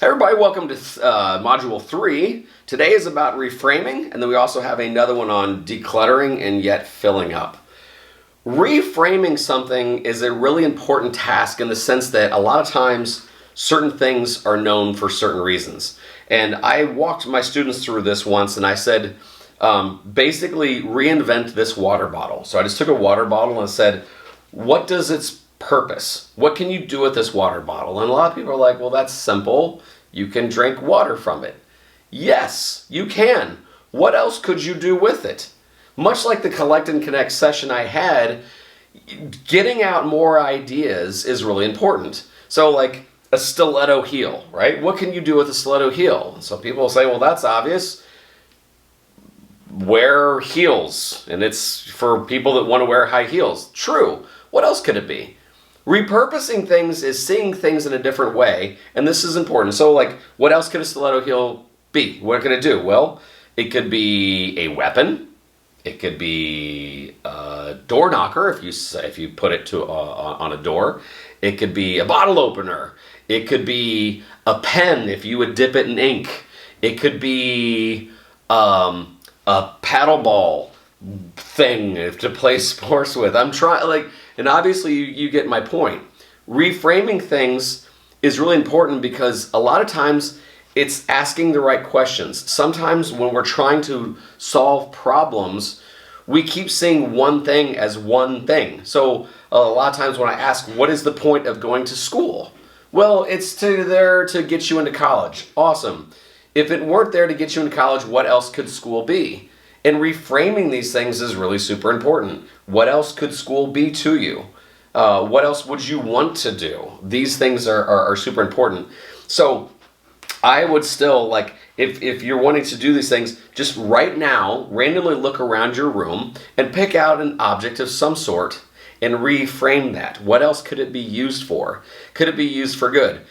Hey everybody, welcome to Module 3. Today is about reframing, and then we also have another one on decluttering and yet filling up. Reframing something is a really important task in the sense that a lot of times certain things are known for certain reasons. And I walked my students through this once and I said, basically reinvent this water bottle. So I just took a water bottle and said, what does its purpose? What can you do with this water bottle? And a lot of people are like, well, that's simple. You can drink water from it. Yes, you can. What else could you do with it? Much like the Collect and Connect session I had, getting out more ideas is really important. So like a stiletto heel, right? What can you do with a stiletto heel? So people will say, well, that's obvious. Wear heels, and it's for people that want to wear high heels. True. What else could it be? Repurposing things is seeing things in a different way, and this is important. So like, what else could a stiletto heel be? What could it do? Well, it could be a weapon. It could be a door knocker if you put it on a door. It could be a bottle opener. It could be a pen if you would dip it in ink. It could be a paddle ball thing to play sports with. I'm trying, and obviously you get my point. Reframing things is really important because a lot of times it's asking the right questions. Sometimes when we're trying to solve problems, we keep seeing one thing as one thing. So a lot of times when I ask, what is the point of going to school? Well, it's there to get you into college. Awesome. If it weren't there to get you into college, what else could school be? And reframing these things is really super important. What else could school be to you? What else would you want to do? These things are super important. So I would still, if you're wanting to do these things, just right now, randomly look around your room and pick out an object of some sort and reframe that. What else could it be used for? Could it be used for good?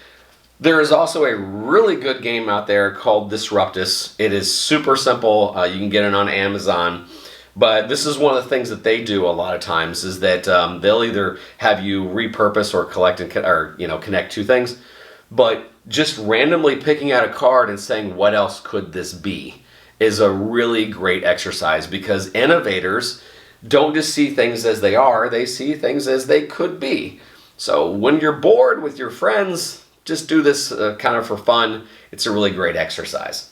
There is also a really good game out there called Disruptus. It is super simple. You can get it on Amazon. But this is one of the things that they do a lot of times is that they'll either have you repurpose or collect and connect two things. But just randomly picking out a card and saying, what else could this be, is a really great exercise because innovators don't just see things as they are, they see things as they could be. So when you're bored with your friends, just do this kind of for fun. It's a really great exercise.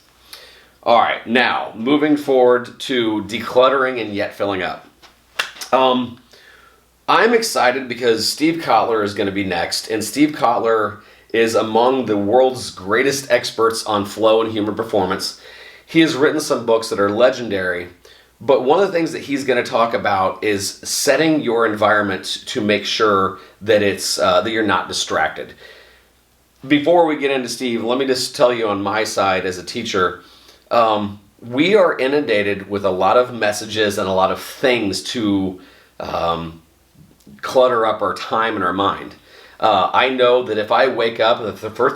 All right, now moving forward to decluttering and yet filling up. I'm excited because Steve Kotler is going to be next, and Steve Kotler is among the world's greatest experts on flow and human performance. He has written some books that are legendary, but one of the things that he's going to talk about is setting your environment to make sure that that you're not distracted. Before we get into Steve, let me just tell you on my side as a teacher, we are inundated with a lot of messages and a lot of things to clutter up our time and our mind. I know that if I wake up and the first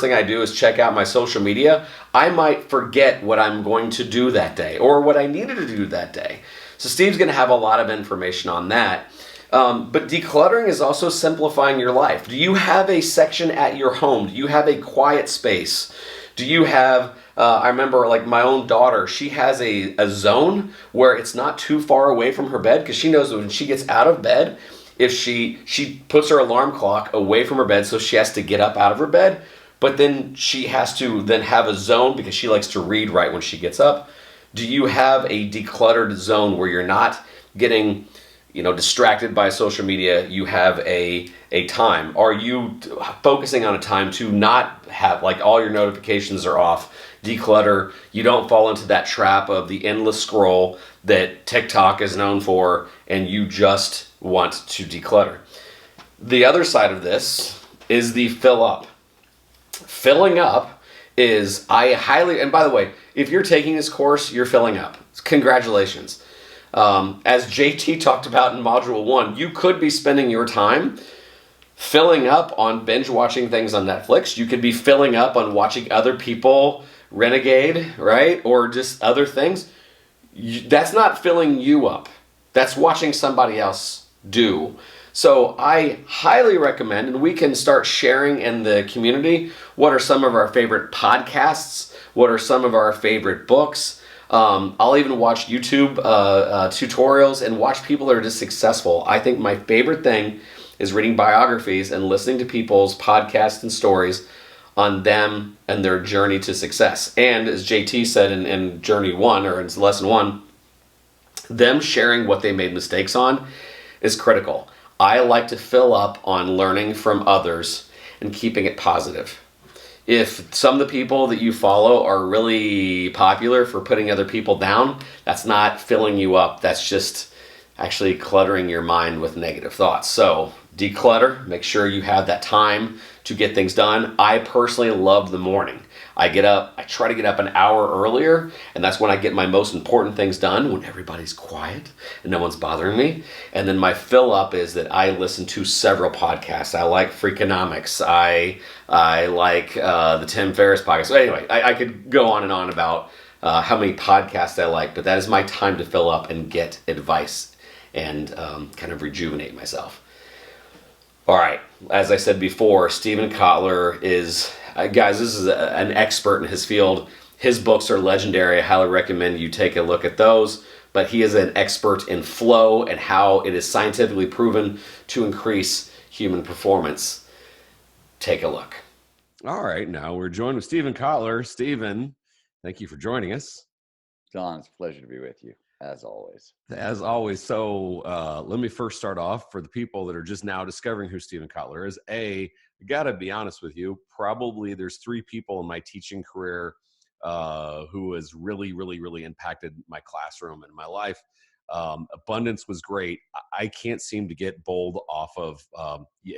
thing I do is check out my social media, I might forget what I'm going to do that day or what I needed to do that day. So Steve's going to have a lot of information on that. But decluttering is also simplifying your life. Do you have a section at your home? Do you have a quiet space? Do you have, I remember my own daughter, she has a zone where it's not too far away from her bed because she knows that when she gets out of bed, if she puts her alarm clock away from her bed so she has to get up out of her bed, but then she has to then have a zone because she likes to read right when she gets up. Do you have a decluttered zone where you're not getting distracted by social media? You have a time. Are you focusing on a time to not have all your notifications are off? Declutter. You don't fall into that trap of the endless scroll that TikTok is known for, and you just want to declutter. The other side of this is the fill up. Filling up is, and by the way, if you're taking this course, you're filling up. Congratulations. As JT talked about in Module 1, you could be spending your time filling up on binge watching things on Netflix. You could be filling up on watching other people renegade, right? Or just other things. That's not filling you up. That's watching somebody else do. So I highly recommend, and we can start sharing in the community, what are some of our favorite podcasts, what are some of our favorite books. I'll even watch YouTube tutorials and watch people that are just successful. I think my favorite thing is reading biographies and listening to people's podcasts and stories on them and their journey to success. And as JT said in Journey 1, or in Lesson 1, them sharing what they made mistakes on is critical. I like to fill up on learning from others and keeping it positive. If some of the people that you follow are really popular for putting other people down, that's not filling you up. That's just actually cluttering your mind with negative thoughts. So declutter, make sure you have that time to get things done. I personally love the morning. I try to get up an hour earlier, and that's when I get my most important things done, when everybody's quiet and no one's bothering me. And then my fill up is that I listen to several podcasts. I like Freakonomics. I like the Tim Ferriss podcast. So anyway, I could go on and on about how many podcasts I like, but that is my time to fill up and get advice and kind of rejuvenate myself. All right, as I said before, Stephen Kotler is, guys, this is an expert in his field. His books are legendary. I highly recommend you take a look at those. But he is an expert in flow and how it is scientifically proven to increase human performance. Take a look. All right, now we're joined with Stephen Kotler. Stephen, thank you for joining us. John, it's a pleasure to be with you, as always. As always. So let me first start off for the people that are just now discovering who Stephen Kotler is. I got to be honest with you, probably there's 3 people in my teaching career who has really, really, really impacted my classroom and my life. Abundance was great. I can't seem to get Bold off of,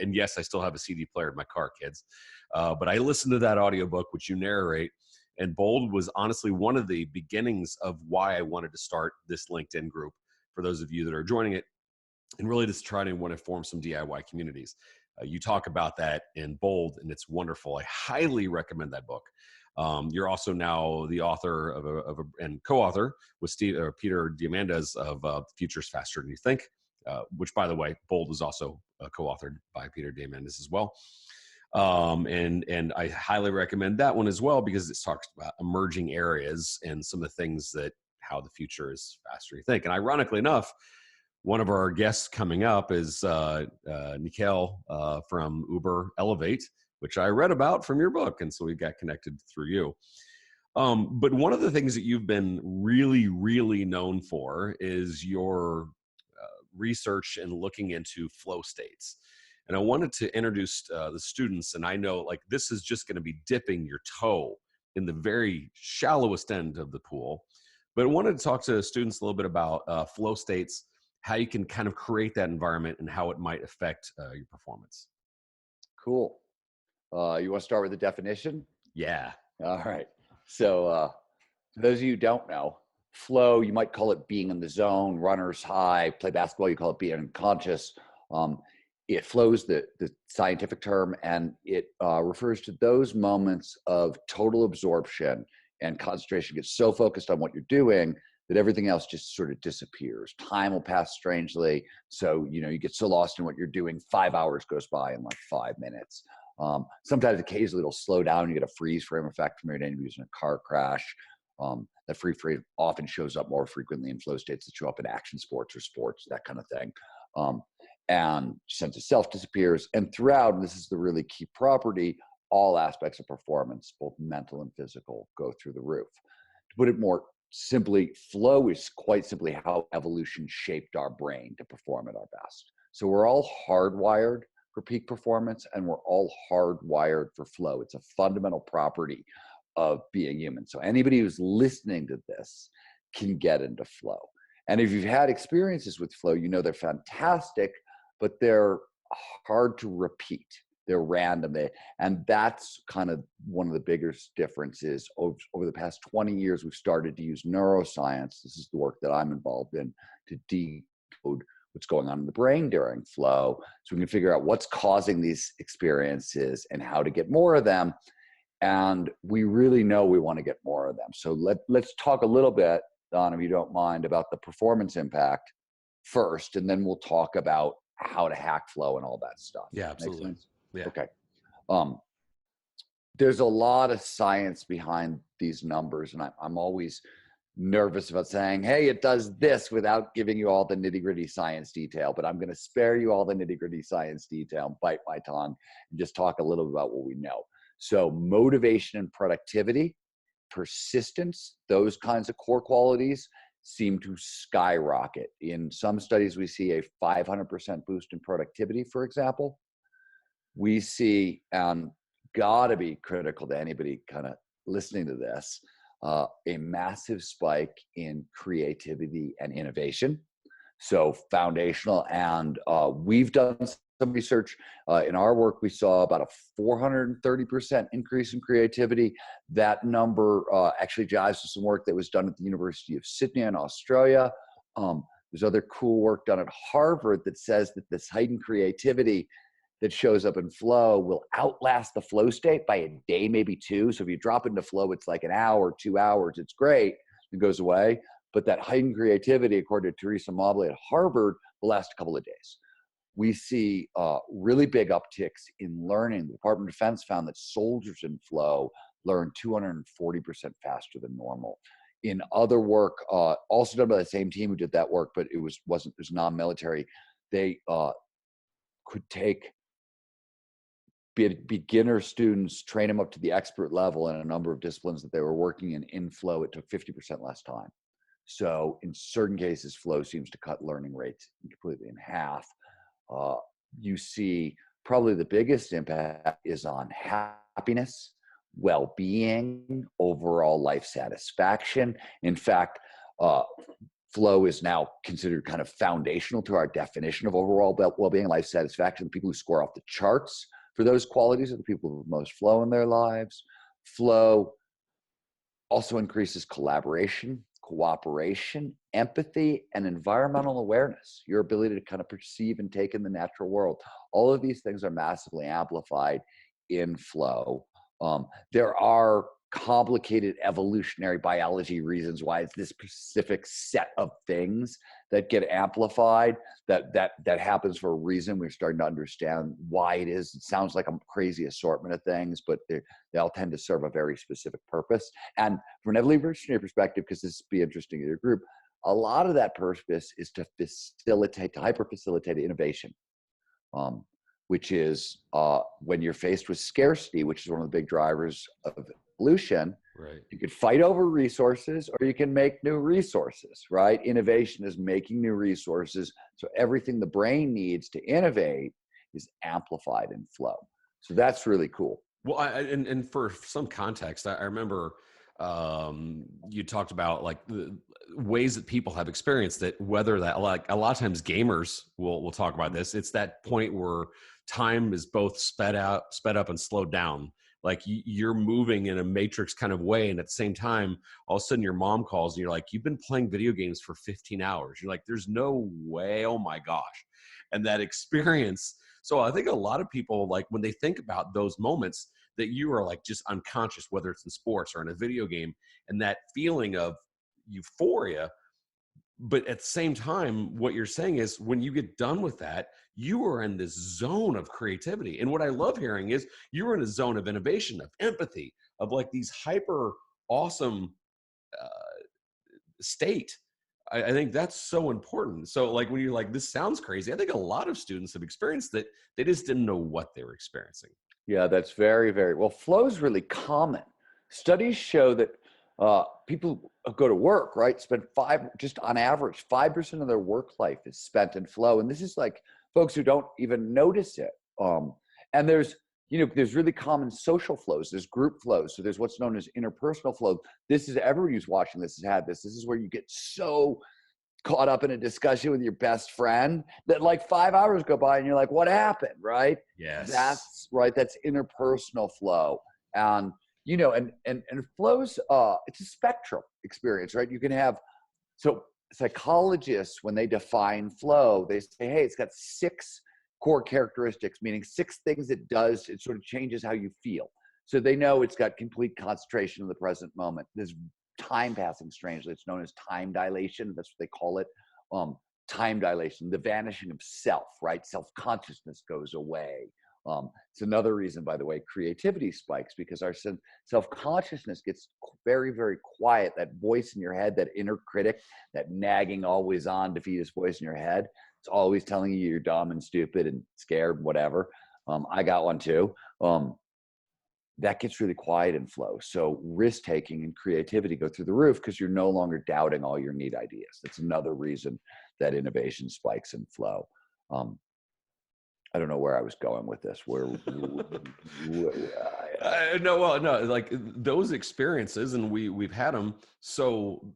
and yes, I still have a CD player in my car, kids. But I listened to that audiobook, which you narrate. And Bold was honestly one of the beginnings of why I wanted to start this LinkedIn group for those of you that are joining it, and really just trying to want to form some DIY communities. You talk about that in Bold, and it's wonderful. I highly recommend that book. You're also now the author and co-author with Peter Diamandis of Future's Faster Than You Think, which, by the way, Bold is also co-authored by Peter Diamandis as well. And I highly recommend that one as well, because it talks about emerging areas and some of the things that how the future is faster than you think. And ironically enough, one of our guests coming up is Nikhil from Uber Elevate, which I read about from your book. And so we got connected through you. But one of the things that you've been really, really known for is your research and looking into flow states. And I wanted to introduce the students, and I know like this is just going to be dipping your toe in the very shallowest end of the pool. But I wanted to talk to students a little bit about flow states, how you can kind of create that environment and how it might affect your performance. Cool. You want to start with the definition? Yeah. All right. So for those of you who don't know, flow, you might call it being in the zone, runner's high, play basketball, you call it being unconscious. It flows, the scientific term, and it refers to those moments of total absorption and concentration. Gets so focused on what you're doing that everything else just sort of disappears. Time will pass strangely. So, you get so lost in what you're doing, 5 hours goes by in like 5 minutes. Sometimes occasionally it'll slow down. You get a freeze frame effect from your using a car crash. That free frame often shows up more frequently in flow states that show up in action sports or sports, that kind of thing. And sense of self disappears. And throughout, and this is the really key property, all aspects of performance, both mental and physical, go through the roof. To put it more simply, flow is quite simply how evolution shaped our brain to perform at our best. So we're all hardwired for peak performance, and we're all hardwired for flow. It's a fundamental property of being human. So anybody who's listening to this can get into flow. And if you've had experiences with flow, they're fantastic, but they're hard to repeat. They're random. And that's kind of one of the biggest differences. Over the past 20 years, we've started to use neuroscience. This is the work that I'm involved in, to decode what's going on in the brain during flow, so we can figure out what's causing these experiences and how to get more of them. And we really know we want to get more of them. So let's talk a little bit, Don, if you don't mind, about the performance impact first, and then we'll talk about how to hack flow and all that stuff. Yeah, Make absolutely. sense? Yeah. Okay. Um, there's a lot of science behind these numbers, and I'm always nervous about saying, hey, it does this without giving you all the nitty-gritty science detail, but I'm going to spare you all the nitty-gritty science detail and bite my tongue and just talk a little bit about what we know. So motivation and productivity, persistence, those kinds of core qualities seem to skyrocket. In some studies, we see a 500% boost in productivity, for example. We see, gotta be critical to anybody kind of listening to this, a massive spike in creativity and innovation. So foundational, and we've done some research in our work. We saw about a 430% increase in creativity. That number actually jives with some work that was done at the University of Sydney in Australia. There's other cool work done at Harvard that says that this heightened creativity that shows up in flow will outlast the flow state by a day, maybe two. So if you drop into flow, it's like an hour, 2 hours. It's great. It goes away. But that heightened creativity, according to Teresa Mobley at Harvard, will last a couple of days. We see really big upticks in learning. The Department of Defense found that soldiers in flow learn 240% faster than normal. In other work, also done by the same team who did that work, but it was non-military, they could take beginner students, train them up to the expert level in a number of disciplines that they were working in flow. It took 50% less time. So in certain cases, flow seems to cut learning rates completely in half. You see probably the biggest impact is on happiness, well-being, overall life satisfaction. In fact, flow is now considered kind of foundational to our definition of overall well-being, life satisfaction. The people who score off the charts for those qualities are the people who have most flow in their lives. Flow also increases collaboration, cooperation, empathy, and environmental awareness, your ability to kind of perceive and take in the natural world. All of these things are massively amplified in flow. There are complicated evolutionary biology reasons why it's this specific set of things that get amplified. That happens for a reason. We're starting to understand why it is. It sounds like a crazy assortment of things, but they all tend to serve a very specific purpose. And from an evolutionary perspective, because this would be interesting to your group, a lot of that purpose is to hyper facilitate innovation. Which is when you're faced with scarcity, which is one of the big drivers of evolution, right? You could fight over resources or you can make new resources, right? Innovation is making new resources. So everything the brain needs to innovate is amplified in flow. So that's really cool. Well, and for some context, I remember you talked about like the ways that people have experienced it, whether that, like a lot of times gamers will talk about this. It's that point where time is both sped up and slowed down. Like you're moving in a matrix kind of way. And at the same time, all of a sudden your mom calls and you're like, you've been playing video games for 15 hours. You're like, there's no way. Oh my gosh. And that experience. So I think a lot of people, like when they think about those moments that you are like just unconscious, whether it's in sports or in a video game, and that feeling of euphoria. But at the same time, what you're saying is when you get done with that, you are in this zone of creativity. And what I love hearing is you're in a zone of innovation, of empathy, of like these hyper awesome state. I think that's so important. So like when you're like, this sounds crazy, I think a lot of students have experienced that they just didn't know what they were experiencing. Yeah, that's very, very well. Flow is really common. Studies show that people go to work, right? Spend just on average, 5% of their work life is spent in flow. And this is like folks who don't even notice it. And there's really common social flows. There's group flows. So there's what's known as interpersonal flow. This is, everyone who's watching this has had this. This is where you get so caught up in a discussion with your best friend that like 5 hours go by and you're like, what happened? Right. Yes. That's right. That's interpersonal flow. And flows, it's a spectrum experience, right? You can have, so psychologists, when they define flow, they say, hey, it's got 6 core characteristics, meaning 6 things it does. It sort of changes how you feel. So they know it's got complete concentration in the present moment. There's time passing strangely. It's known as time dilation. That's what they call it. time dilation, the vanishing of self, right? Self-consciousness goes away. It's another reason, by the way, creativity spikes, because our self-consciousness gets very, very quiet. That voice in your head, that inner critic, that nagging, always on defeatist voice in your head, it's always telling you you're dumb and stupid and scared, whatever. I got one too. That gets really quiet in flow. So risk taking and creativity go through the roof because you're no longer doubting all your neat ideas. That's another reason that innovation spikes in flow. I don't know where I was going with this. No, like those experiences, and we've had them. So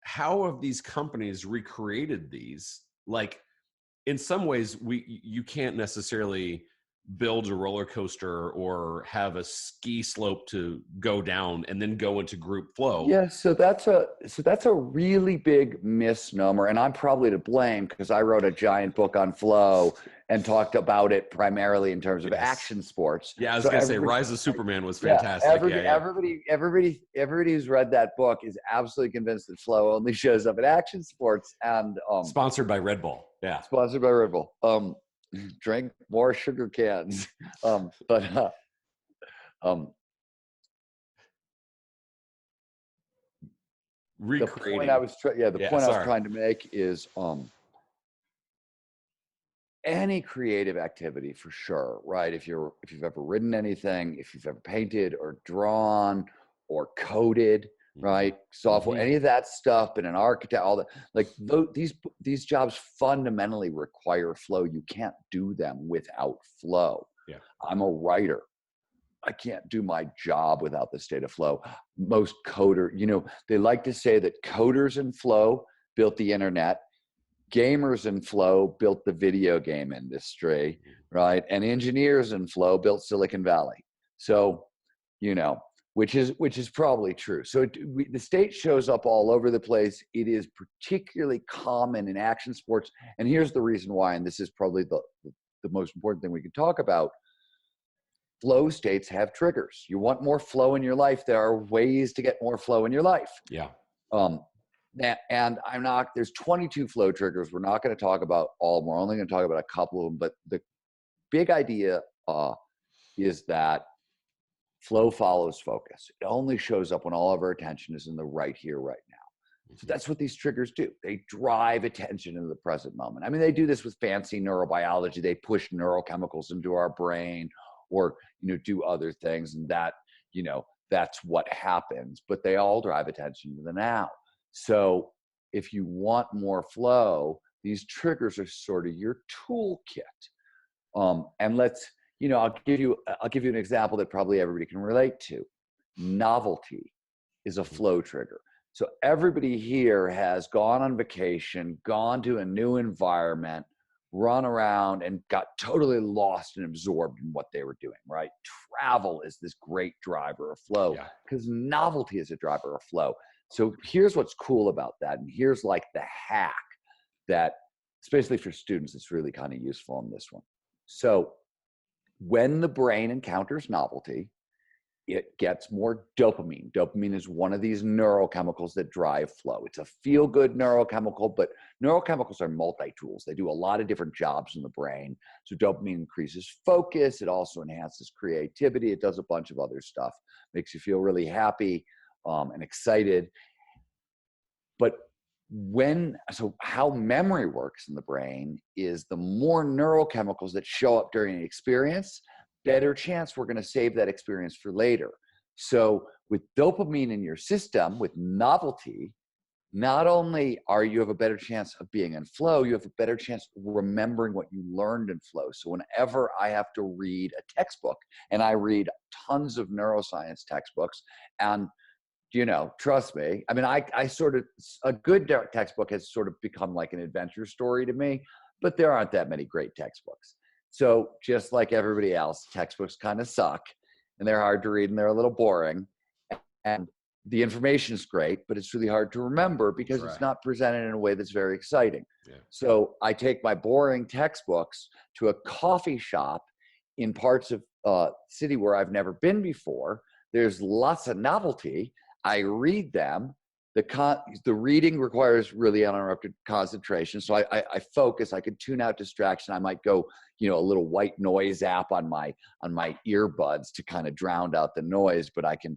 how have these companies recreated these? Like, in some ways, you can't necessarily build a roller coaster or have a ski slope to go down and then go into group flow. Yeah, so that's a really big misnomer, and I'm probably to blame because I wrote a giant book on flow and talked about it primarily in terms of action sports. Yeah, I was So gonna say Rise of Superman was fantastic. Everybody who's read that book is absolutely convinced that flow only shows up in action sports, and sponsored by Red Bull. Yeah, sponsored by Red Bull. Drink more sugar cans. The point I was trying to make is any creative activity, for sure, right? If you've ever written anything, if you've ever painted or drawn or coded, right? Software, any of that stuff, been an architect, all that, like these jobs fundamentally require flow. You can't do them without flow. Yeah. I'm a writer. I can't do my job without the state of flow. Most they like to say that coders in flow built the internet, gamers in flow built the video game industry, right? And engineers in flow built Silicon Valley. So, which is probably true. So the state shows up all over the place. It is particularly common in action sports. And here's the reason why, and this is probably the most important thing we can talk about. Flow states have triggers. You want more flow in your life. There are ways to get more flow in your life. Yeah. And there's 22 flow triggers. We're not going to talk about all of them. We're only going to talk about a couple of them. But the big idea is that flow follows focus. It only shows up when all of our attention is in the right here, right now. So that's what these triggers do. They drive attention into the present moment. I mean, they do this with fancy neurobiology. They push neurochemicals into our brain or, do other things. And that, that's what happens. But they all drive attention to the now. So if you want more flow, these triggers are sort of your toolkit. And I'll give you an example that probably everybody can relate to. Novelty is a flow trigger. So everybody here has gone on vacation, gone to a new environment, run around and got totally lost and absorbed in what they were doing, right? Travel is this great driver of flow because novelty is a driver of flow. So here's what's cool about that. And here's like the hack that, especially for students, it's really kind of useful in this one. So when the brain encounters novelty, it gets more dopamine. Dopamine is one of these neurochemicals that drive flow. It's a feel-good neurochemical, but neurochemicals are multi-tools. They do a lot of different jobs in the brain. So dopamine increases focus. It also enhances creativity. It does a bunch of other stuff. Makes you feel really happy and excited. But how memory works in the brain is the more neurochemicals that show up during an experience, better chance we're going to save that experience for later. So with dopamine in your system, with novelty, not only you have a better chance of being in flow, you have a better chance of remembering what you learned in flow. So whenever I have to read a textbook, and I read tons of neuroscience textbooks, and trust me, I mean, a good textbook has sort of become like an adventure story to me, but there aren't that many great textbooks. So just like everybody else, textbooks kind of suck and they're hard to read and they're a little boring. And the information is great, but it's really hard to remember because it's not presented in a way that's very exciting. Yeah. So I take my boring textbooks to a coffee shop in parts of city where I've never been before. There's lots of novelty. I read them. the reading requires really uninterrupted concentration. So I focus, I can tune out distraction. I might go, a little white noise app on my earbuds to kind of drown out the noise, but I can,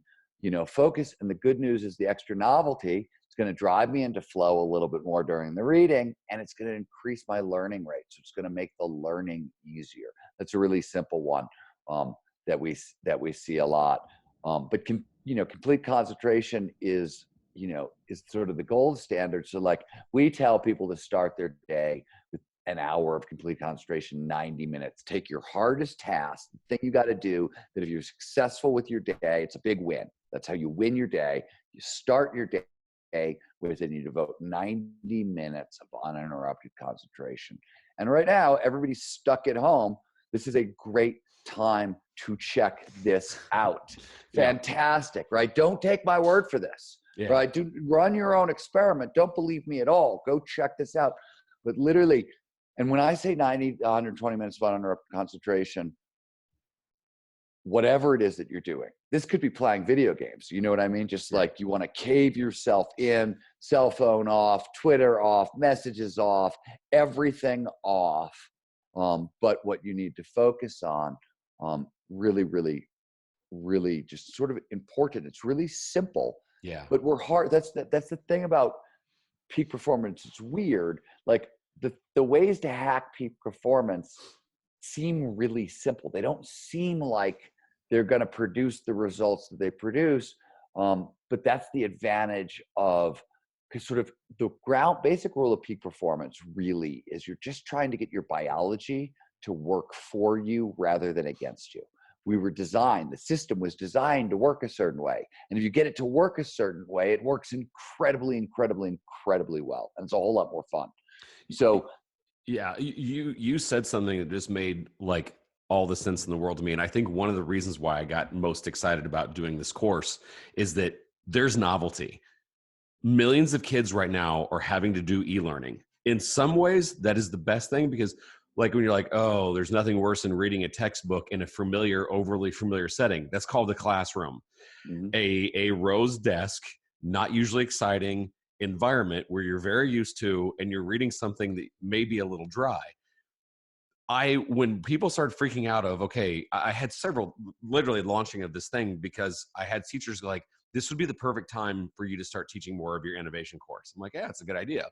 focus. And the good news is the extra novelty is going to drive me into flow a little bit more during the reading, and it's going to increase my learning rate. So it's going to make the learning easier. That's a really simple one that we see a lot. But complete concentration is sort of the gold standard. So like we tell people to start their day with an hour of complete concentration, 90 minutes. Take your hardest task, the thing you got to do, that if you're successful with your day, it's a big win. That's how you win your day. You start your day with it, you devote 90 minutes of uninterrupted concentration. And right now, everybody's stuck at home. This is a great time to check this out. Fantastic, right? Don't take my word for this. Yeah. Right? Run your own experiment. Don't believe me at all. Go check this out. But literally, and when I say 90 to 120 minutes of uninterrupted concentration, whatever it is that you're doing, this could be playing video games. You know what I mean? Just like you want to cave yourself in, cell phone off, Twitter off, messages off, everything off. But what you need to focus on, really, really, really just sort of important. It's really simple. Yeah. But we're hard. That's the thing about peak performance. It's weird. Like the ways to hack peak performance seem really simple. They don't seem like they're going to produce the results that they produce. But that's the advantage of, because sort of the basic rule of peak performance really is you're just trying to get your biology to work for you rather than against you. The system was designed to work a certain way. And if you get it to work a certain way, it works incredibly, incredibly, incredibly well. And it's a whole lot more fun. So yeah, you said something that just made like all the sense in the world to me. And I think one of the reasons why I got most excited about doing this course is that there's novelty. Millions of kids right now are having to do e-learning. In some ways, that is the best thing, because like when you're like, oh, there's nothing worse than reading a textbook in a overly familiar setting. That's called the classroom. Mm-hmm. A rose desk, not usually exciting environment where you're very used to, and you're reading something that may be a little dry. When people started freaking out of, okay, I had several literally launching of this thing because I had teachers like, this would be the perfect time for you to start teaching more of your innovation course. I'm like, yeah, it's a good idea.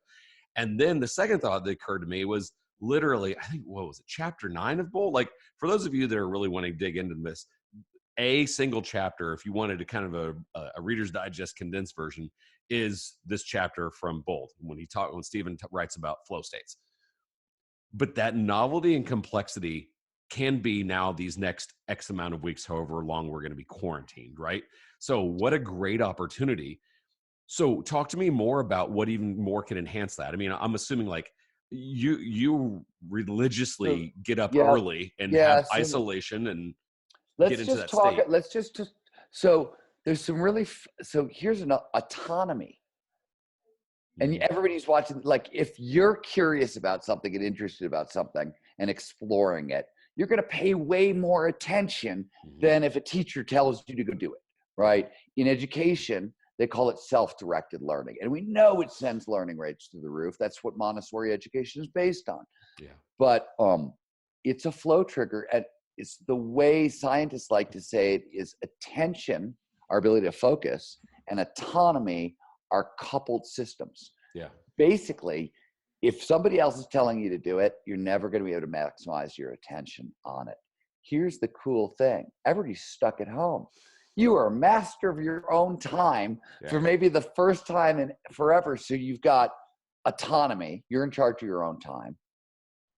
And then the second thought that occurred to me was literally, I think, what was it, chapter 9 of Bold? Like, for those of you that are really wanting to dig into this, a single chapter, if you wanted to kind of a Reader's Digest condensed version, is this chapter from Bold when Stephen writes about flow states. But that novelty and complexity can be now these next X amount of weeks, however long we're going to be quarantined, right? So what a great opportunity. So talk to me more about what even more can enhance that. I mean, I'm assuming like you religiously get up early and have isolation and get into that state. So there's some really, so here's an autonomy. And everybody's watching, like if you're curious about something and interested about something and exploring it, you're going to pay way more attention than if a teacher tells you to go do it, right? In education, they call it self-directed learning. And we know it sends learning rates through the roof. That's what Montessori education is based on. Yeah. But it's a flow trigger. And it's the way scientists like to say it is attention, our ability to focus, and autonomy are coupled systems. Yeah. Basically, if somebody else is telling you to do it, you're never going to be able to maximize your attention on it. Here's the cool thing. Everybody's stuck at home. You are a master of your own time for maybe the first time in forever. So you've got autonomy. You're in charge of your own time.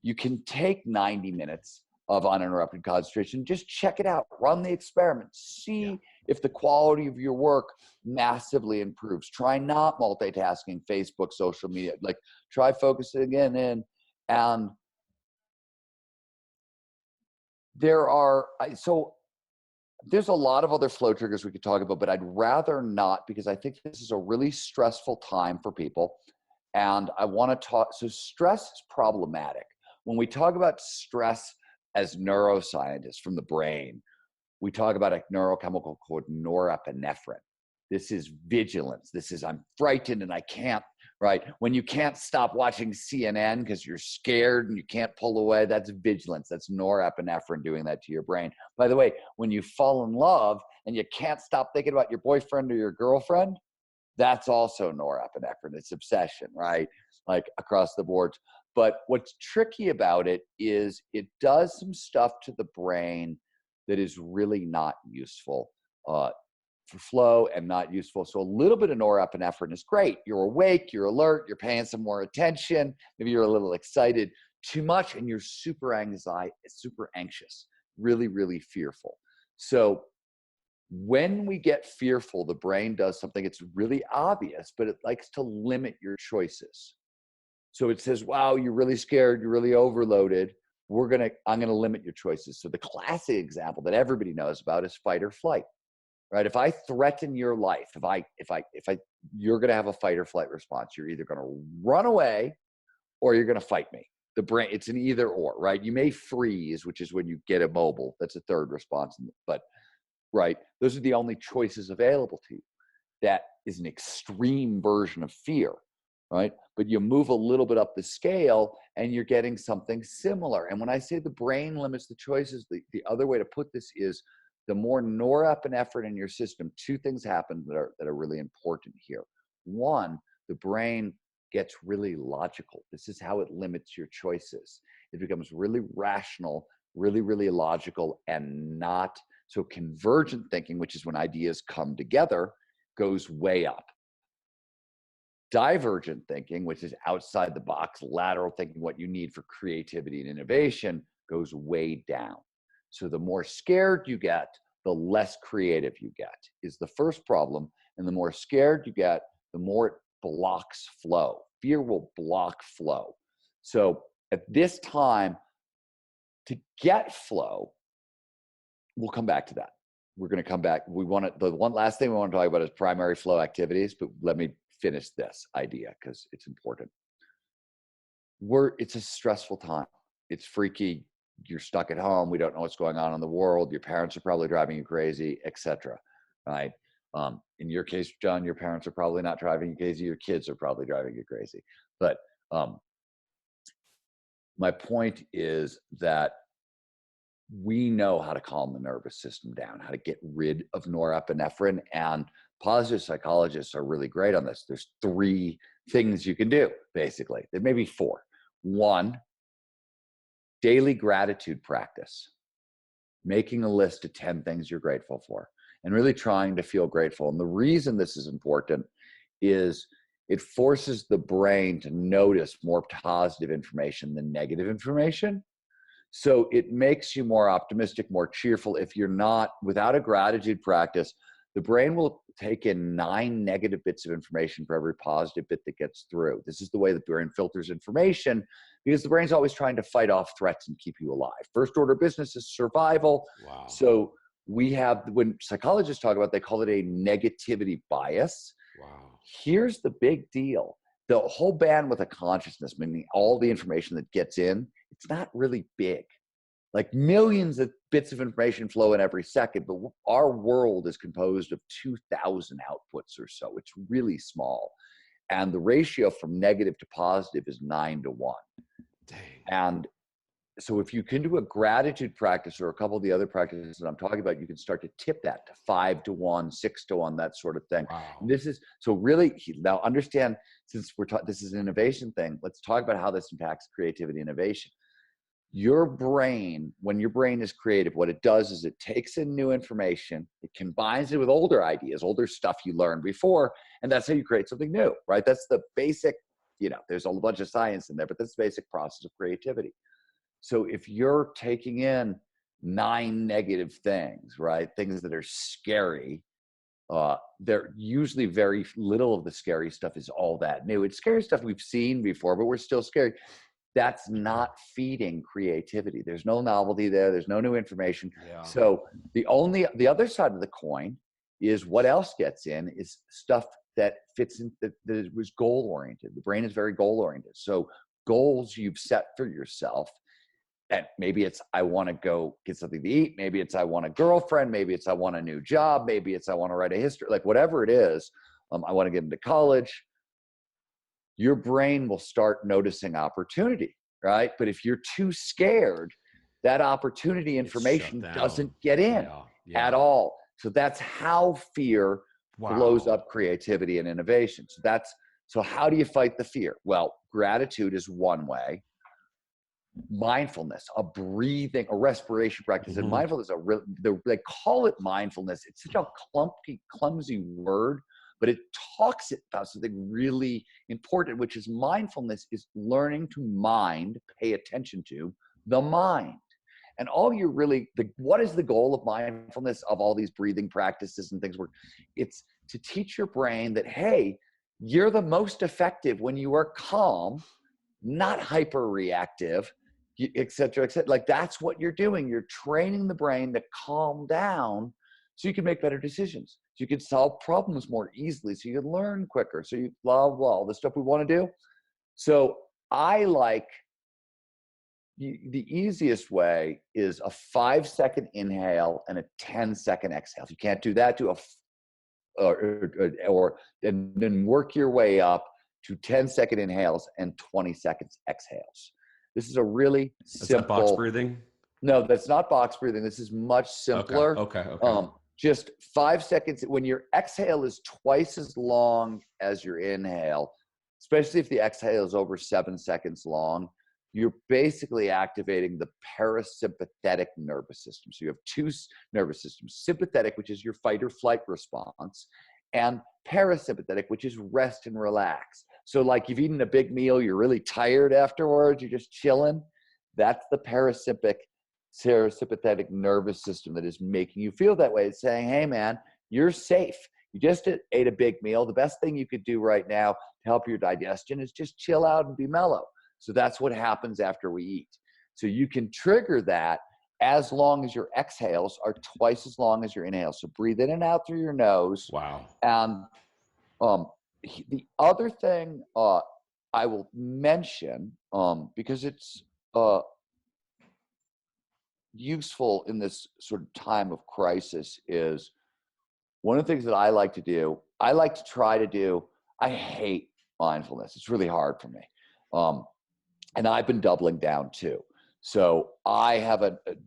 You can take 90 minutes of uninterrupted concentration. Just check it out. Run the experiment. See if the quality of your work massively improves. Try not multitasking Facebook, social media. Like try focusing in. And there's a lot of other flow triggers we could talk about, but I'd rather not, because I think this is a really stressful time for people. And I want to talk, so stress is problematic. When we talk about stress as neuroscientists from the brain, we talk about a neurochemical called norepinephrine. This is vigilance. This is, I'm frightened and I can't, right? When you can't stop watching CNN because you're scared and you can't pull away, that's vigilance. That's norepinephrine doing that to your brain. By the way, when you fall in love and you can't stop thinking about your boyfriend or your girlfriend, that's also norepinephrine. It's obsession, right? Like across the board. But what's tricky about it is it does some stuff to the brain that is really not useful for flow and not useful. So a little bit of norepinephrine is great. You're awake, you're alert, you're paying some more attention. Maybe you're a little excited. Too much and you're super anxious, really, really fearful. So when we get fearful, the brain does something, it's really obvious, but it likes to limit your choices. So it says, wow, you're really scared, you're really overloaded. I'm gonna limit your choices. So the classic example that everybody knows about is fight or flight, right? If I threaten your life, you're gonna have a fight or flight response. You're either gonna run away or you're gonna fight me. The brain, it's an either or, right? You may freeze, which is when you get immobile. That's a third response, but right, those are the only choices available to you. That is an extreme version of fear, right? But you move a little bit up the scale and you're getting something similar. And when I say the brain limits the choices, the other way to put this is the more norepinephrine in your system, two things happen that are really important here. One, the brain gets really logical. This is how it limits your choices. It becomes really rational, really, really logical, and not so convergent thinking, which is when ideas come together, goes way up. Divergent thinking, which is outside the box, lateral thinking, what you need for creativity and innovation, goes way down. So the more scared you get, the less creative you get, is the first problem. And the more scared you get, the more it blocks flow. Fear will block flow. So at this time, to get flow, we'll come back to that. We're going to come back. The one last thing we want to talk about is primary flow activities, but let me finish this idea because it's important. It's a stressful time. It's freaky. You're stuck at home. We don't know what's going on in the world. Your parents are probably driving you crazy, etc. Right? In your case, John, your parents are probably not driving you crazy. Your kids are probably driving you crazy. But my point is that we know how to calm the nervous system down, how to get rid of norepinephrine, and positive psychologists are really great on this. There's 3 things you can do, basically. There may be 4. 1, daily gratitude practice, making a list of 10 things you're grateful for, and really trying to feel grateful. And the reason this is important is it forces the brain to notice more positive information than negative information. So it makes you more optimistic, more cheerful. If you're not, without a gratitude practice, the brain will take in 9 negative bits of information for every positive bit that gets through. This is the way the brain filters information because the brain's always trying to fight off threats and keep you alive. First order business is survival. Wow. So we have, when psychologists talk about, they call it a negativity bias. Wow. Here's the big deal. The whole bandwidth of consciousness, meaning all the information that gets in, it's not really big. Like millions of bits of information flow in every second, but our world is composed of 2,000 outputs or so. It's really small. And the ratio from negative to positive is 9-1. Dang. And so if you can do a gratitude practice or a couple of the other practices that I'm talking about, you can start to tip that to 5-1, 6-1, that sort of thing. Wow. And this is, so really, now understand, since this is an innovation thing, let's talk about how this impacts creativity and innovation. Your brain, when your brain is creative, what it does is it takes in new information, it combines it with older ideas, older stuff you learned before, and that's how you create something new, right? That's the basic, there's a bunch of science in there, but that's the basic process of creativity. So if you're taking in 9 negative things, right, things that are scary, they're usually very little of the scary stuff is all that new. It's scary stuff we've seen before, but we're still scary. That's not feeding creativity. There's no novelty there. There's no new information. Yeah. So the other side of the coin is what else gets in is stuff that fits in, that was goal oriented. The brain is very goal oriented. So goals you've set for yourself, And maybe it's, I want to go get something to eat. Maybe it's, I want a girlfriend. Maybe it's, I want a new job. Maybe it's, I want to write a history, like whatever it is. I want to get into college. Your brain will start noticing opportunity, right? But if you're too scared, that opportunity information doesn't get in at all. So that's how fear blows up creativity and innovation. So how do you fight the fear? Well, gratitude is one way. Mindfulness, a breathing, a respiration practice, and mindfulness, they call it mindfulness. It's such a clumsy word, but it talks about something really important, which is mindfulness is learning to pay attention to the mind. And all you're really, what is the goal of mindfulness, of all these breathing practices and things? It's to teach your brain that, hey, you're the most effective when you are calm, not hyper reactive, et cetera, et cetera. Like that's what you're doing. You're training the brain to calm down so you can make better decisions. So you can solve problems more easily. So you can learn quicker. So you blah, blah, all the stuff we want to do. So I like, the easiest way is a 5-second inhale and a 10-second exhale. If you can't do that, do and then work your way up to 10-second inhales and 20 seconds exhales. This is a really simple. Is that box breathing? No, that's not box breathing. This is much simpler. Okay. Just 5 seconds. When your exhale is twice as long as your inhale, especially if the exhale is over 7 seconds long, you're basically activating the parasympathetic nervous system. So you have two nervous systems: sympathetic, which is your fight or flight response, and parasympathetic, which is rest and relax. So like you've eaten a big meal, you're really tired afterwards, you're just chilling. That's the parasympathetic nervous system that is making you feel that way. It's saying, hey man, you're safe. You just ate a big meal. The best thing you could do right now to help your digestion is just chill out and be mellow. So that's what happens after we eat. So you can trigger that as long as your exhales are twice as long as your inhales. So breathe in and out through your nose. Wow. And the other thing I will mention, because it's useful in this sort of time of crisis, is one of the things that I like to do, I hate mindfulness. It's really hard for me. And I've been doubling down too. So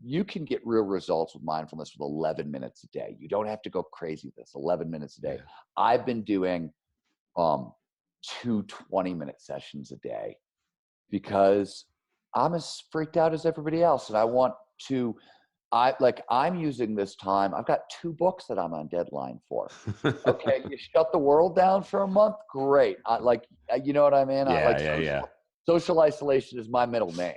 you can get real results with mindfulness with 11 minutes a day. You don't have to go crazy with this, 11 minutes a day. Yeah. I've been doing 2 20-minute sessions a day because I'm as freaked out as everybody else. And I'm using this time. I've got 2 books that I'm on deadline for. Okay. You shut the world down for a month. Great. You know what I mean? Yeah. Social isolation is my middle name.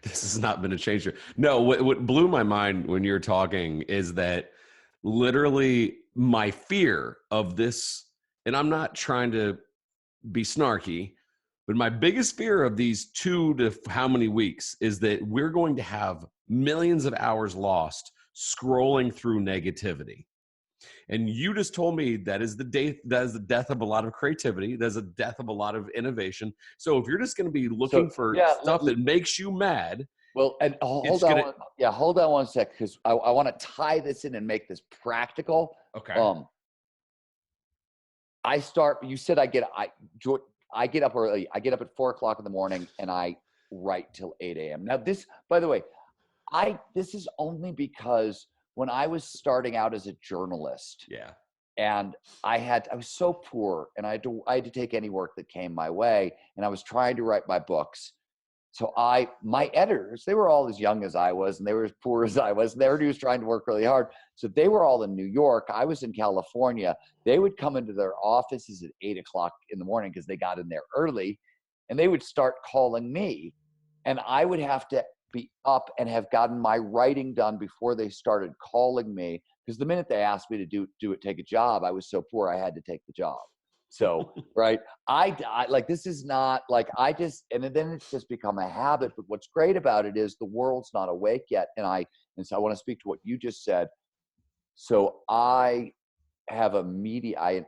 This has not been a change. No, what blew my mind when you're talking is that literally my fear of this, and I'm not trying to be snarky, but my biggest fear of these 2 to how many weeks is that we're going to have millions of hours lost scrolling through negativity. And you just told me that is the death of a lot of creativity. There's a death of a lot of innovation. So if you're just going to be looking for stuff that makes you mad. Well, and hold on one sec, because I want to tie this in and make this practical. Okay. You said I get up early. I get up at 4:00 in the morning and I write till 8 a.m. Now this, by the way, this is only because when I was starting out as a journalist, and I was so poor, and I had to take any work that came my way, and I was trying to write my books. So my editors, they were all as young as I was, and they were as poor as I was, and everybody was trying to work really hard. So they were all in New York. I was in California. They would come into their offices at 8:00 in the morning because they got in there early, and they would start calling me, and I would have to be up and have gotten my writing done before they started calling me, because the minute they asked me to take a job, I was so poor I had to take the job. So right, I like, this is not like, and then it's just become a habit. But what's great about it is the world's not awake yet, and so I want to speak to what you just said. So I have a media.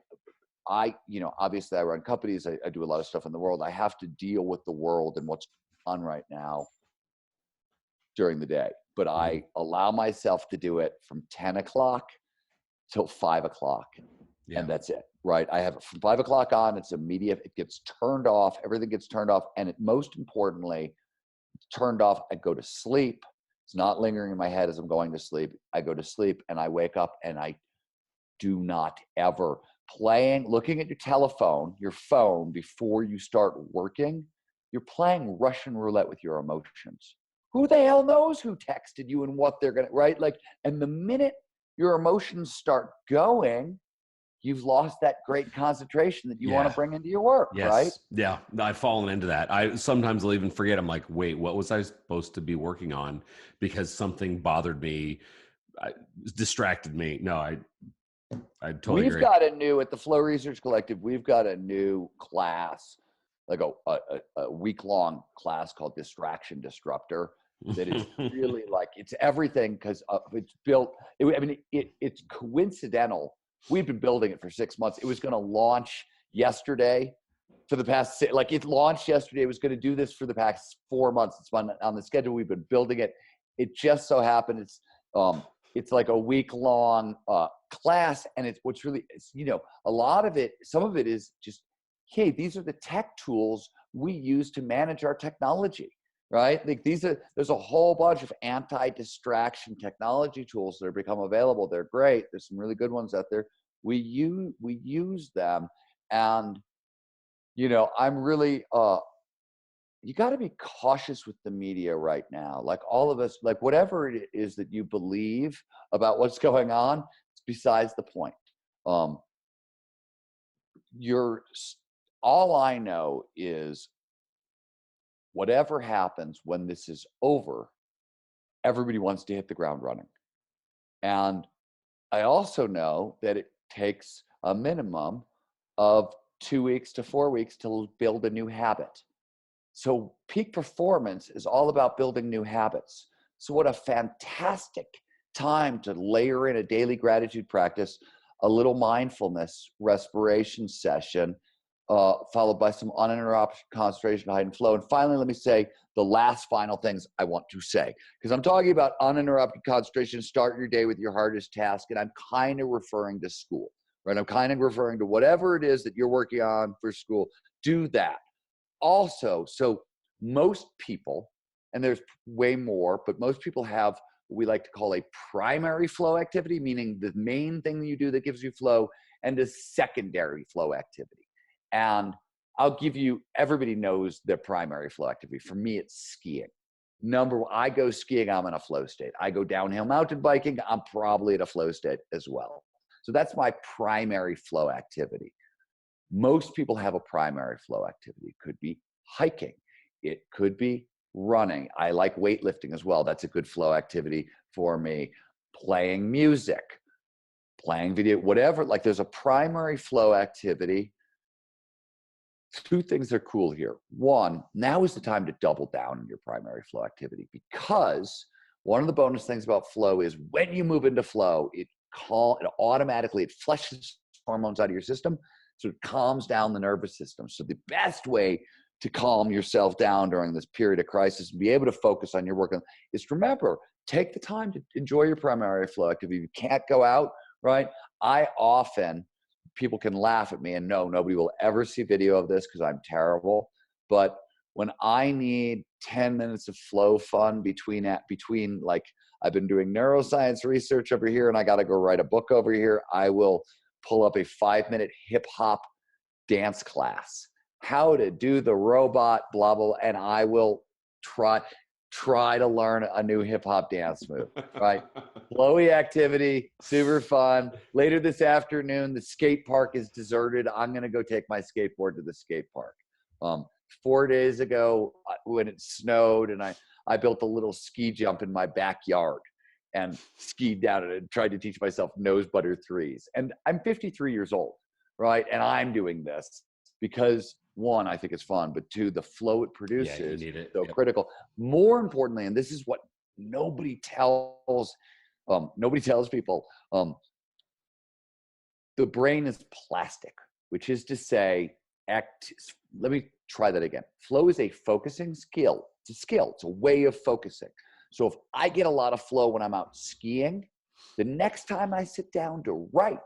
Obviously I run companies. I do a lot of stuff in the world. I have to deal with the world and what's on right now. during the day, but I allow myself to do it from 10 o'clock till 5 o'clock. Yeah. And that's it, right? I have it from 5 o'clock on. It's immediate. It gets turned off. Everything gets turned off. And it, most importantly, turned off. I go to sleep. It's not lingering in my head as I'm going to sleep. I go to sleep and I wake up and I do not ever looking at your telephone, your phone before you start working. You're playing Russian roulette with your emotions. Who the hell knows who texted you and what they're going to, right? Like, and the minute your emotions start going, you've lost that great concentration that you want to bring into your work, right? Yeah, I've fallen into that. I sometimes will even forget. I'm like, wait, what was I supposed to be working on? Because something bothered me, distracted me. No, I totally agree. We've got at the Flow Research Collective, we've got a new class, like a week-long class called Distraction Disruptor, that is really like, it's everything, because it's built, it's coincidental. We've been building it for 6 months. It was going to launch yesterday for the past, like it launched yesterday. It was going to do this for the past 4 months. It's been on the schedule. We've been building it. It just so happened it's like a week-long class, and it's a lot of it, some of it is just, hey, these are the tech tools we use to manage our technology, right? Like there's a whole bunch of anti-distraction technology tools that have become available. They're great. There's some really good ones out there. We use them, and I'm really you got to be cautious with the media right now. Like all of us, like whatever it is that you believe about what's going on, it's besides the point. All I know is whatever happens when this is over, everybody wants to hit the ground running. And I also know that it takes a minimum of 2 weeks to 4 weeks to build a new habit. So peak performance is all about building new habits. So what a fantastic time to layer in a daily gratitude practice, a little mindfulness respiration session, followed by some uninterrupted concentration, hide and flow. And finally, let me say the final things I want to say, because I'm talking about uninterrupted concentration. Start your day with your hardest task. And I'm kind of referring to school, right? I'm kind of referring to whatever it is that you're working on for school. Do that. Also, so most people, and there's way more, but most people have what we like to call a primary flow activity, meaning the main thing that you do that gives you flow, and a secondary flow activity. And everybody knows their primary flow activity. For me, it's skiing. I go skiing, I'm in a flow state. I go downhill mountain biking, I'm probably at a flow state as well. So that's my primary flow activity. Most people have a primary flow activity. It could be hiking. It could be running. I like weightlifting as well. That's a good flow activity for me. Playing music, playing video, whatever. Like there's a primary flow activity. Two things are cool here. One, now is the time to double down on your primary flow activity, because one of the bonus things about flow is when you move into flow, it automatically flushes hormones out of your system. So it calms down the nervous system. So the best way to calm yourself down during this period of crisis and be able to focus on your work is to remember, take the time to enjoy your primary flow activity. If you can't go out, right? People can laugh at me, and no, nobody will ever see video of this because I'm terrible. But when I need 10 minutes of flow fun between like I've been doing neuroscience research over here and I got to go write a book over here, I will pull up a 5-minute hip hop dance class, how to do the robot, blah, blah, and I will try to learn a new hip hop dance move, right? Flowy activity, super fun. Later this afternoon, the skate park is deserted. I'm going to go take my skateboard to the skate park. 4 days ago when it snowed, and I built a little ski jump in my backyard and skied down it and tried to teach myself nose butter threes. And I'm 53 years old, right? And I'm doing this because, one, I think it's fun, but two, the flow it produces is so critical. More importantly, and this is what nobody tells people, the brain is plastic, which is to say, let me try that again. Flow is a focusing skill. It's a skill. It's a way of focusing. So if I get a lot of flow when I'm out skiing, the next time I sit down to write,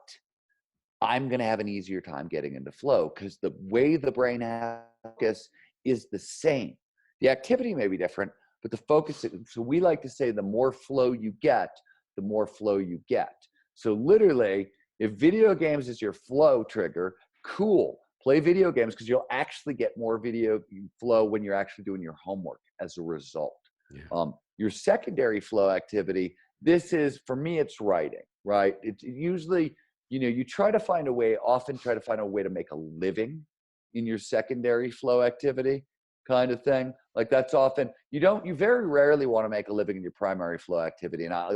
I'm going to have an easier time getting into flow because the way the brain has focus is the same. The activity may be different, but the focus, so we like to say the more flow you get, the more flow you get. So literally, if video games is your flow trigger, cool. Play video games because you'll actually get more video flow when you're actually doing your homework as a result. Yeah. Your secondary flow activity, this is, for me, it's writing, right? It's usually, you try to find a way, often try to find a way to make a living in your secondary flow activity kind of thing. Like that's often, you very rarely want to make a living in your primary flow activity. And I'll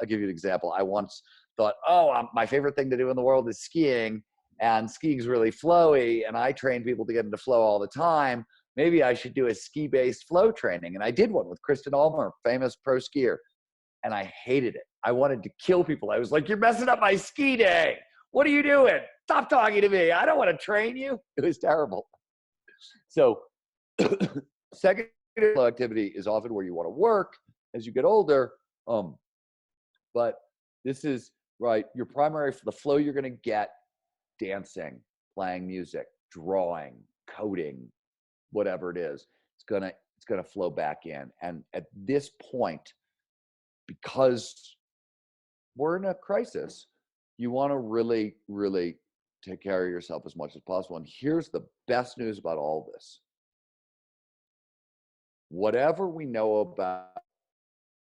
give you an example. I once thought, my favorite thing to do in the world is skiing, and skiing's really flowy, and I train people to get into flow all the time. Maybe I should do a ski-based flow training. And I did one with Kristen Allmer, famous pro skier, and I hated it. I wanted to kill people. I was like, you're messing up my ski day. What are you doing? Stop talking to me. I don't want to train you. It was terrible. So secondary flow activity is often where you want to work as you get older. But this is, right, your primary, the flow you're going to get, dancing, playing music, drawing, coding, whatever it is, it's gonna flow back in. And at this point, because we're in a crisis, you want to really, really take care of yourself as much as possible. And here's the best news about all this. Whatever we know about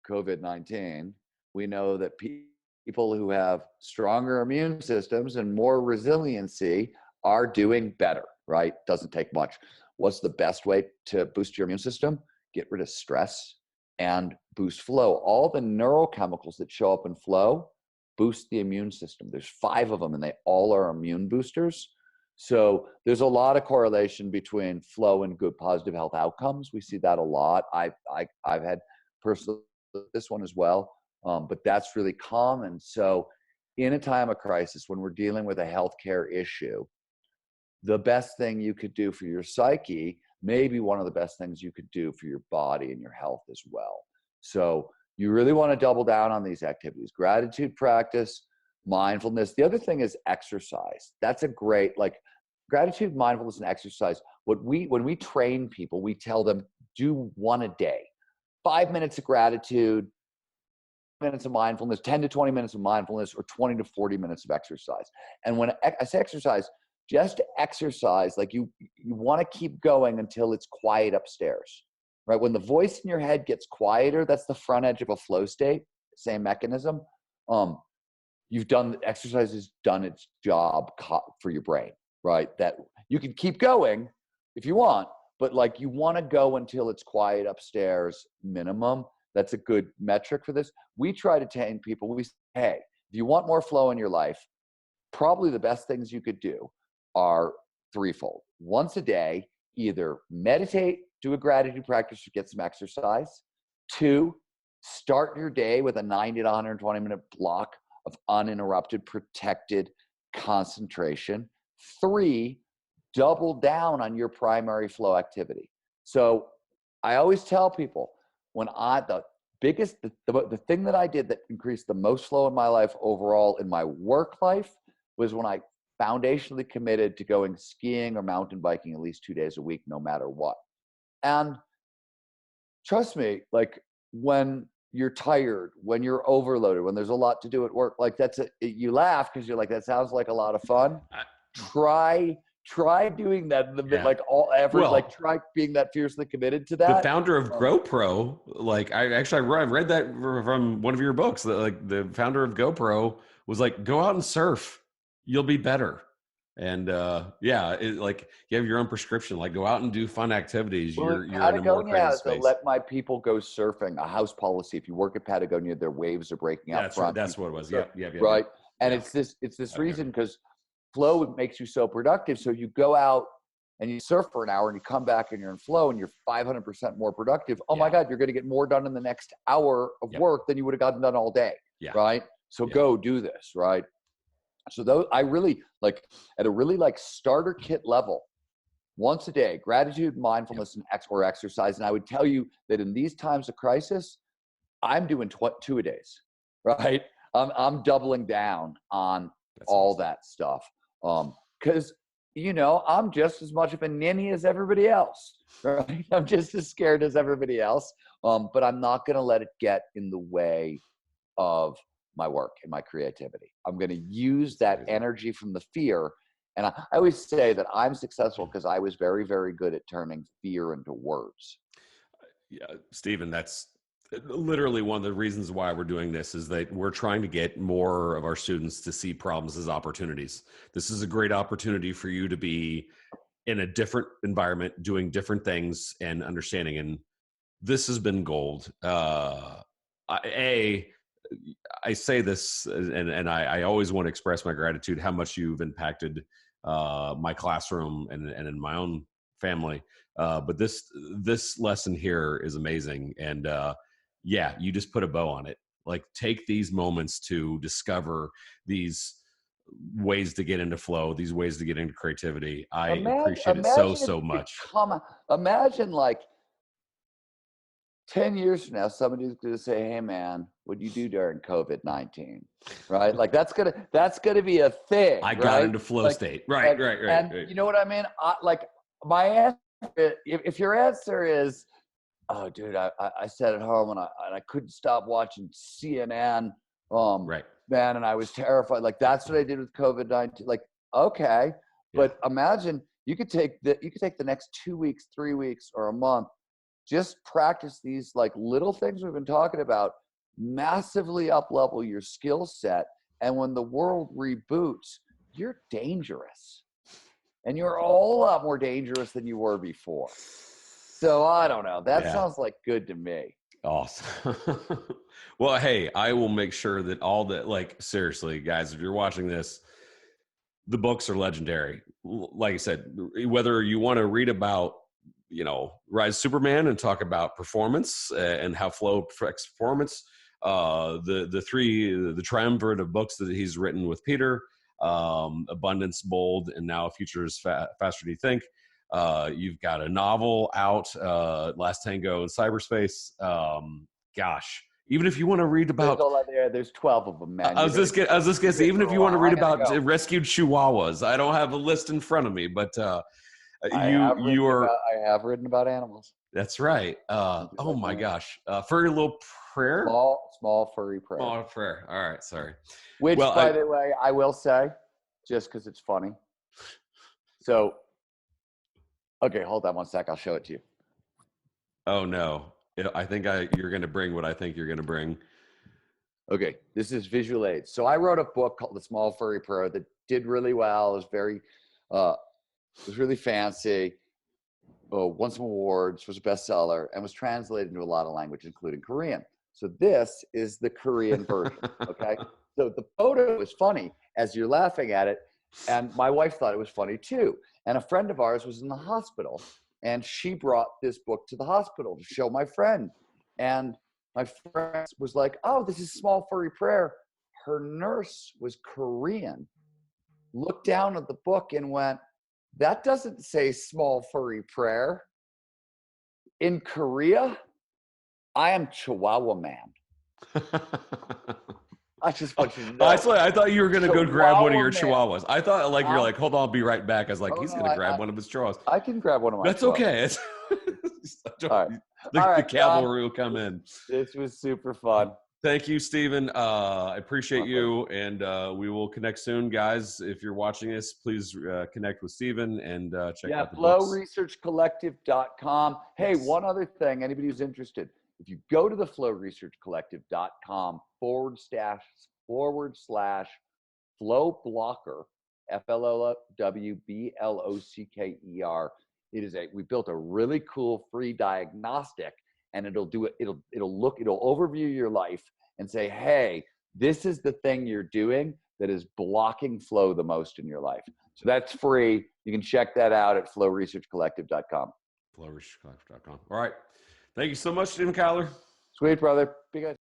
COVID-19, we know that people who have stronger immune systems and more resiliency are doing better, right? Doesn't take much. What's the best way to boost your immune system? Get rid of stress and boost flow. All the neurochemicals that show up in flow boost the immune system. There's 5 of them, and they all are immune boosters. So there's a lot of correlation between flow and good positive health outcomes. We see that a lot. I've had personally this one as well. But that's really common. So in a time of crisis, when we're dealing with a healthcare issue, the best thing you could do for your psyche may be one of the best things you could do for your body and your health as well. So you really want to double down on these activities: gratitude practice, mindfulness. The other thing is exercise. That's a great, like, gratitude, mindfulness, and exercise. When we train people, we tell them, do one a day. 5 minutes of gratitude, minutes of mindfulness, 10 to 20 minutes of mindfulness, or 20 to 40 minutes of exercise. And when I say exercise, just exercise, like you want to keep going until it's quiet upstairs, right? When the voice in your head gets quieter, that's the front edge of a flow state, same mechanism. Exercise has done its job for your brain, right? That you can keep going if you want, but like you want to go until it's quiet upstairs minimum. That's a good metric for this. We try to train people. We say, hey, if you want more flow in your life, probably the best things you could do are threefold. Once a day, either meditate, do a gratitude practice, or get some exercise. 2, start your day with a 90 to 120 minute block of uninterrupted, protected concentration. 3, double down on your primary flow activity. So I always tell people, the thing that I did that increased the most flow in my life overall in my work life was when I foundationally committed to going skiing or mountain biking at least 2 days a week, no matter what. And trust me, like when you're tired, when you're overloaded, when there's a lot to do at work, like you laugh because you're like, that sounds like a lot of fun. Try doing that in the try being that fiercely committed to that. The founder of GoPro, I read that from one of your books. That like the founder of GoPro was like, go out and surf, you'll be better. And you have your own prescription. Like, go out and do fun activities. You're in a more creative space. Let my people go surfing. A house policy. If you work at Patagonia, their waves are breaking out front. Right. That's what it was. Yeah. Right. And it's this reason, because flow makes you so productive. So you go out and you surf for an hour and you come back and you're in flow and you're 500% more productive. Oh my God, you're going to get more done in the next hour of work than you would have gotten done all day. Yeah. Right. So go do this. Right. So I really at a really starter kit level, once a day, gratitude, mindfulness, and exercise. And I would tell you that in these times of crisis, I'm doing 2-a-days, right? I'm doubling down on all that stuff. Because, I'm just as much of a ninny as everybody else, right? I'm just as scared as everybody else. But I'm not going to let it get in the way of my work and my creativity. I'm going to use that energy from the fear. And I always say that I'm successful because I was very, very good at turning fear into words. Yeah, Stephen, that's literally one of the reasons why we're doing this, is that we're trying to get more of our students to see problems as opportunities. This is a great opportunity for you to be in a different environment, doing different things and understanding. And this has been gold. I say this, and I always want to express my gratitude, how much you've impacted my classroom and in my own family. But this lesson here is amazing. And yeah, you just put a bow on it. Like, take these moments to discover these ways to get into flow, these ways to get into creativity. I appreciate it so much. Imagine like 10 years from now, somebody's going to say, "Hey man, what'd you do during COVID-19?" Right? Like that's gonna be a thing. I got into flow state. Right. And you know what I mean? My answer, if your answer is, "Oh dude, I sat at home and I couldn't stop watching CNN, Right. man, and I was terrified." Like that's what I did with COVID-19. Like, okay. But imagine you could take the next 2 weeks, 3 weeks, or a month, just practice these like little things we've been talking about, massively up level your skill set. And when the world reboots, you're dangerous. And you're a whole lot more dangerous than you were before. So I don't know. That sounds like good to me. Awesome. Well, hey, I will make sure that like, seriously, guys, if you're watching this, the books are legendary. Like I said, whether you want to read about, Rise Superman and talk about performance and how flow affects performance, the triumvirate of books that he's written with Peter, Abundance, Bold, and now Future is Faster Than You Think. You've got a novel out, Last Tango in Cyberspace. Gosh, even if you want to read about, there's 12 of them, man. I was just gonna say, even if you want to read about rescued chihuahuas, I don't have a list in front of me, but I have written about animals. That's right. Oh my gosh, furry little prayer. Small furry prayer. Small prayer. All right, sorry. Which, by the way, I will say, just because it's funny. So, okay, hold on one sec. I'll show it to you. Oh no, I think you're going to bring what I think you're going to bring. Okay, this is visual aids. So I wrote a book called The Small Furry Prayer that did really well. It was really fancy. Won some awards, was a bestseller, and was translated into a lot of languages, including Korean. So this is the Korean version, okay? So the photo is funny as you're laughing at it, and my wife thought it was funny too. And a friend of ours was in the hospital, and she brought this book to the hospital to show my friend. And my friend was like, "Oh, this is Small Furry Prayer." Her nurse was Korean, looked down at the book and went, "That doesn't say Small Furry Prayer. In Korea, I am Chihuahua Man." I just want you to know. I thought you were going to go grab one of your chihuahuas. I thought you're like, "Hold on, I'll be right back." I was like, he's going to grab one of his chihuahuas. I can grab one of my That's chihuahuas. okay. All right. The cavalry will come in. This was super fun. Thank you, Stephen. I appreciate you, and we will connect soon, guys. If you're watching this, please connect with Stephen and check out the books. flowresearchcollective.com. Hey, one other thing, anybody who's interested, if you go to the flowresearchcollective.com /flow blocker, FLOWBLOCKER, we built a really cool free diagnostic, and it'll overview your life and say, "Hey, this is the thing you're doing that is blocking flow the most in your life." So that's free. You can check that out at flowresearchcollective.com. Flowresearchcollective.com. All right. Thank you so much, Stephen Kotler. Sweet, brother. Be good.